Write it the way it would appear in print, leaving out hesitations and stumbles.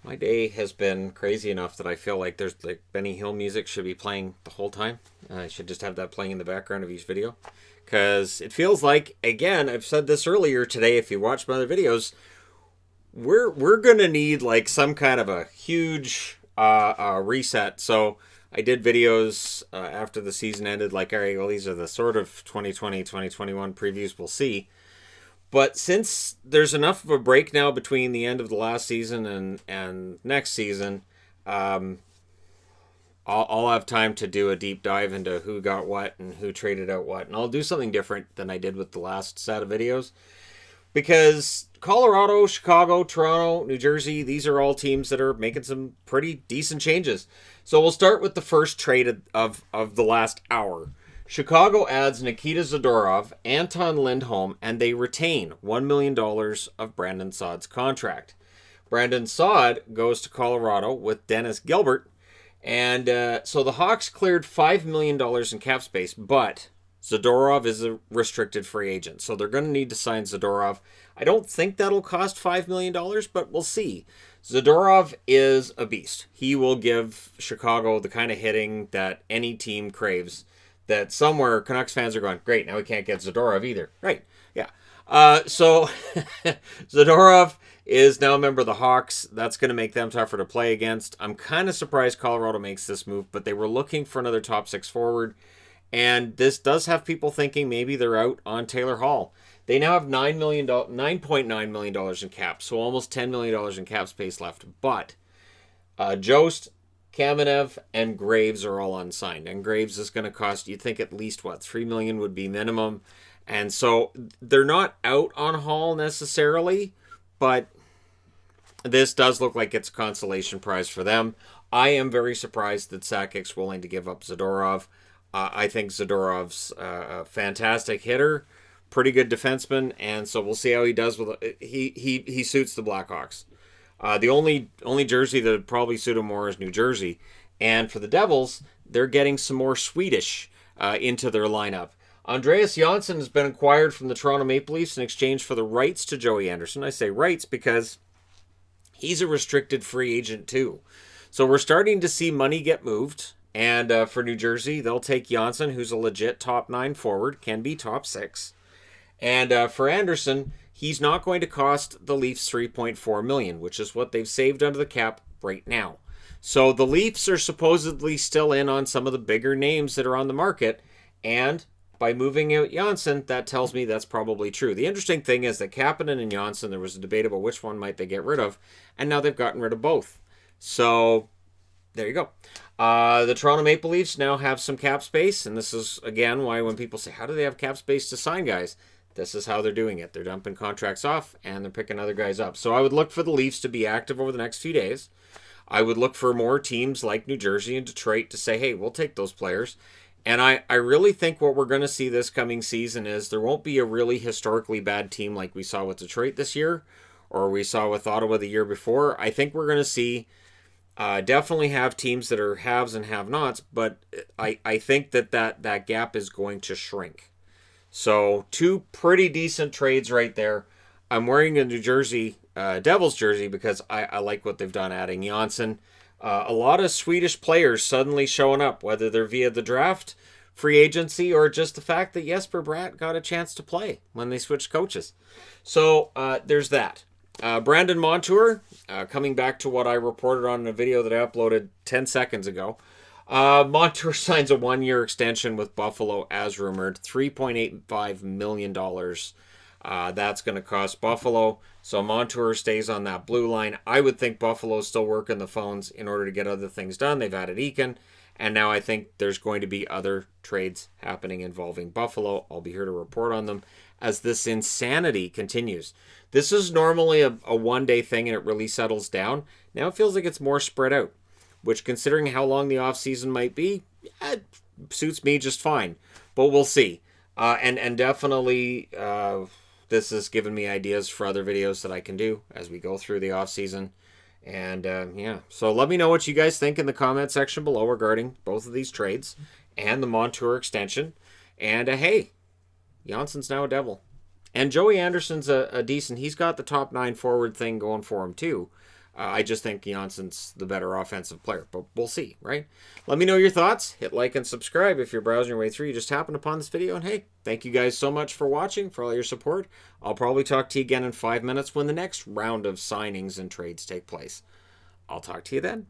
My day has been crazy enough that I feel like there's like Benny Hill music should be playing the whole time. I should just have that playing in the background of each video. Because it feels like, again, I've said this earlier today, if you watch my other videos, we're gonna need like some kind of a huge reset. So I did videos after the season ended, like, all right, well, these are the sort of 2020, 2021 previews we'll see. But since there's enough of a break now between the end of the last season and next season, um, I'll have time to do a deep dive into who got what and who traded out what. And I'll do something different than I did with the last set of videos. Because Colorado, Chicago, Toronto, New Jersey, these are all teams that are making some pretty decent changes. So we'll start with the first trade of the last hour. Chicago adds Nikita Zadorov, Anton Lindholm, and they retain $1 million of Brandon Saad's contract. Brandon Saad goes to Colorado with Dennis Gilbert. And so the Hawks cleared $5 million in cap space, but Zadorov is a restricted free agent. So they're going to need to sign Zadorov. I don't think that'll cost $5 million, but we'll see. Zadorov is a beast. He will give Chicago the kind of hitting that any team craves. That somewhere Canucks fans are going, great, now we can't get Zadorov either. Right, yeah. So Zadorov is now a member of the Hawks. That's going to make them tougher to play against. I'm kind of surprised Colorado makes this move, but they were looking for another top six forward. And this does have people thinking maybe they're out on Taylor Hall. They now have $9.9 million in cap, so almost $10 million in cap space left. But Jost, Kamenev, and Graves are all unsigned. And Graves is going to cost, you'd think, at least, what, $3 million would be minimum. And so they're not out on Hall necessarily, but this does look like it's a consolation prize for them. I am very surprised that Sakic's willing to give up Zadorov. I think Zadorov's a fantastic hitter, pretty good defenseman, and so we'll see how he does with it. He suits the Blackhawks. The only jersey that would probably suit him more is New Jersey. And for the Devils, they're getting some more Swedish into their lineup. Andreas Johnsson has been acquired from the Toronto Maple Leafs in exchange for the rights to Joey Anderson. I say rights because he's a restricted free agent too. So we're starting to see money get moved. And for New Jersey, they'll take Johnsson, who's a legit top 9 forward, can be top 6. And for Anderson, he's not going to cost the Leafs $3.4 million, which is what they've saved under the cap right now. So the Leafs are supposedly still in on some of the bigger names that are on the market, and by moving out Johnsson, that tells me that's probably true. The interesting thing is that Kapanen and Johnsson, there was a debate about which one might they get rid of, and now they've gotten rid of both. So there you go. The Toronto Maple Leafs now have some cap space, and this is, again, why when people say, how do they have cap space to sign guys? This is how they're doing it. They're dumping contracts off, and they're picking other guys up. So I would look for the Leafs to be active over the next few days. I would look for more teams like New Jersey and Detroit to say, hey, we'll take those players. And I really think what we're going to see this coming season is there won't be a really historically bad team like we saw with Detroit this year, or we saw with Ottawa the year before. I think we're going to see definitely have teams that are haves and have-nots, but I think that gap is going to shrink. So 2 pretty decent trades right there. I'm wearing a New Jersey Devils jersey because I like what they've done adding Johnsson. A lot of Swedish players suddenly showing up, whether they're via the draft, free agency, or just the fact that Jesper Bratt got a chance to play when they switched coaches. So there's that. Brandon Montour, coming back to what I reported on in a video that I uploaded 10 seconds ago. Montour signs a 1-year extension with Buffalo as rumored, $3.85 million. That's going to cost Buffalo. So Montour stays on that blue line. I would think Buffalo's still working the phones in order to get other things done. They've added Eakin. And now I think there's going to be other trades happening involving Buffalo. I'll be here to report on them as this insanity continues. This is normally a one-day thing and it really settles down. Now it feels like it's more spread out, which, considering how long the offseason might be, it suits me just fine. But we'll see. And definitely this has given me ideas for other videos that I can do as we go through the offseason. And yeah, so let me know what you guys think in the comment section below regarding both of these trades and the Montour extension. And hey, Johnsson's now a Devil. And Joey Anderson's a decent, he's got the top 9 forward thing going for him too. I just think Johnsson's the better offensive player, but we'll see, right? Let me know your thoughts. Hit like and subscribe if you're browsing your way through. You just happened upon this video. And hey, thank you guys so much for watching, for all your support. I'll probably talk to you again in 5 minutes when the next round of signings and trades take place. I'll talk to you then.